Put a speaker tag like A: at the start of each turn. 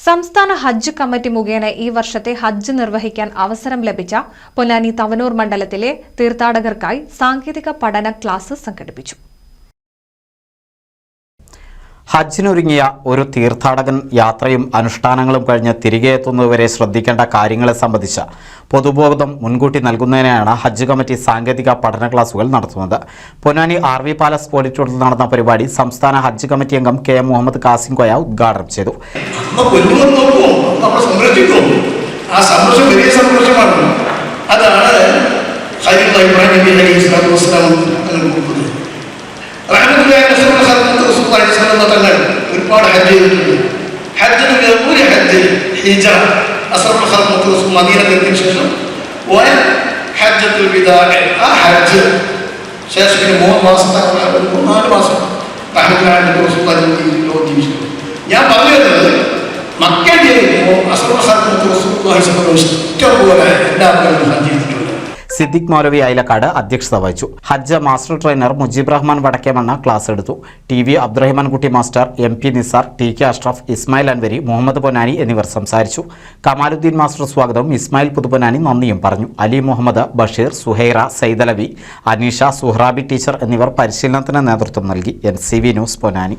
A: സംസ്ഥാന ഹജ്ജ് കമ്മിറ്റി മുഖേന ഈ വർഷത്തെ ഹജ്ജ് നിർവഹിക്കാൻ അവസരം ലഭിച്ച പൊന്നാനി തവനൂർ മണ്ഡലത്തിലെ തീർത്ഥാടകർക്കായി സാങ്കേതിക പഠന ക്ലാസ് സംഘടിപ്പിച്ചു.
B: ഹജ്ജിനൊരുങ്ങിയ ഒരു തീർത്ഥാടകൻ യാത്രയും അനുഷ്ഠാനങ്ങളും കഴിഞ്ഞ് തിരികെ എത്തുന്നതുവരെ ശ്രദ്ധിക്കേണ്ട കാര്യങ്ങളെ സംബന്ധിച്ച പൊതുബോധം മുൻകൂട്ടി നൽകുന്നതിനാണ് ഹജ്ജ് കമ്മിറ്റി സാങ്കേതിക പഠന ക്ലാസുകൾ നടത്തുന്നത്. പൊന്നാനി RV പാലസ് ഓഡിറ്റോറിയത്തിൽ നടന്ന പരിപാടി സംസ്ഥാന ഹജ്ജ് കമ്മിറ്റി അംഗം KM മുഹമ്മദ് കാസിം കോയ ഉദ്ഘാടനം ചെയ്തു.
C: ഒരുപാട് ഹജ്ജ് ചെയ്തിട്ടുണ്ട്. ഹജ്ജിന് ഒരു ഹജ്ജ് ഹിജ അസ്റഫുൽ ഖൽഖ് മദീനത്തിന് ശേഷം പോയ ഹജ്ജത്തുൽ വിദാ, ആ ഹജ്ജ് ശേഷം 3 മാസത്തെ 4 മാസം ഞാൻ പറഞ്ഞത് മക്കയിൽ അസ്റഫുൽ ഖൽഖ് ഇഷ്ടംപോലെ എല്ലാവരും ഹജ്ജ് ചെയ്തിട്ടുണ്ട്.
B: സിദ്ദിഖ് മൗലവി അയലക്കാട് അധ്യക്ഷത വഹിച്ചു. ഹജ്ജ് master trainer Mujeeb Rahman Vadakkemanna class എടുത്തു. TV Abdurahiman Kutty master, MP Nisar, TK Ashraf, Ismail Anvari, Muhammad Ponnani എന്നിവർ സംസാരിച്ചു. കമാലുദ്ദീൻ മാസ്റ്റർ സ്വാഗതവും ഇസ്മായിൽ പുതുപ്പൊന്നാനി നന്ദിയും പറഞ്ഞു. അലി മുഹമ്മദ്, ബഷീർ, സുഹൈറ, സൈദലവി, അനീഷ, സുഹ്റാബി ടീച്ചർ എന്നിവർ പരിശീലനത്തിന് നേതൃത്വം നൽകി. NCV news Ponnani.